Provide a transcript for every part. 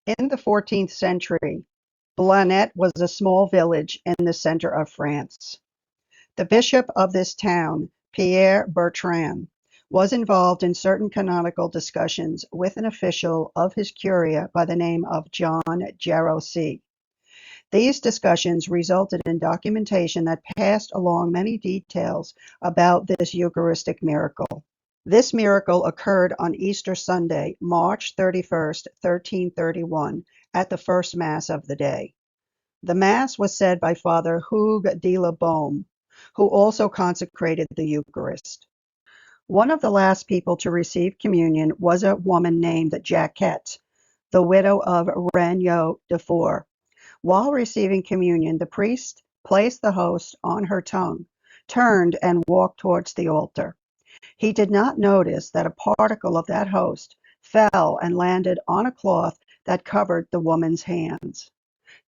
In the 14th century, Blanot was a small village in the center of France. The bishop of this town, Pierre Bertrand, was involved in certain canonical discussions with an official of his curia by the name of Jean Jarossier. These discussions resulted in documentation that passed along many details about this Eucharistic miracle. This miracle occurred on Easter Sunday, March 31st, 1331, at the first Mass of the day. The Mass was said by Father Hugues de la Baume, who also consecrated the Eucharist. One of the last people to receive communion was a woman named Jacquette, the widow of Regnaut de Four. While receiving communion, the priest placed the host on her tongue, turned, and walked towards the altar. He did not notice that a particle of that host fell and landed on a cloth that covered the woman's hands.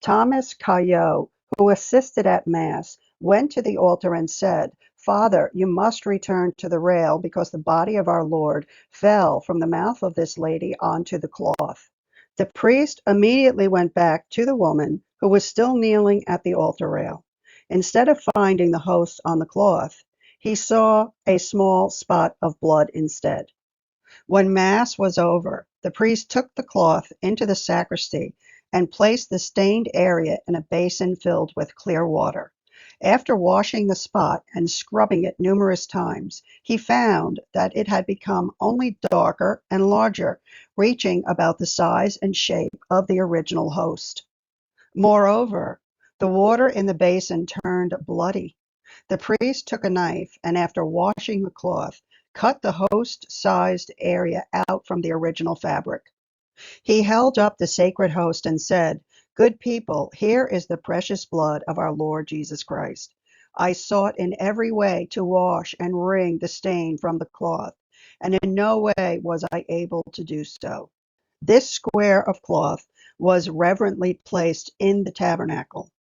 Thomas Caillot, who assisted at Mass, went to the altar and said, "Father, you must return to the rail because the body of our Lord fell from the mouth of this lady onto the cloth." The priest immediately went back to the woman, who was still kneeling at the altar rail. Instead of finding the host on the cloth, he saw a small spot of blood instead. When Mass was over, the priest took the cloth into the sacristy and placed the stained area in a basin filled with clear water. After washing the spot and scrubbing it numerous times, he found that it had become only darker and larger, reaching about the size and shape of the original host. Moreover, the water in the basin turned bloody. The priest took a knife and, after washing the cloth, cut the host-sized area out from the original fabric. He held up the sacred host and said, "Good people, here is the precious blood of our Lord Jesus Christ. I sought in every way to wash and wring the stain from the cloth, and in no way was I able to do so." This square of cloth was reverently placed in the tabernacle.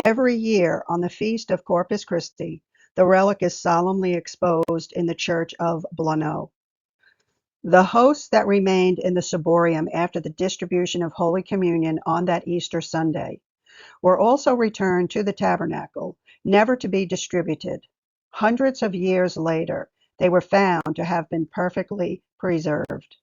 Every year on the feast of Corpus Christi, the relic is solemnly exposed in the church of Blanot. The hosts that remained in the ciborium after the distribution of Holy Communion on that Easter Sunday were also returned to the tabernacle, never to be distributed. Hundreds of years later, they were found to have been perfectly preserved.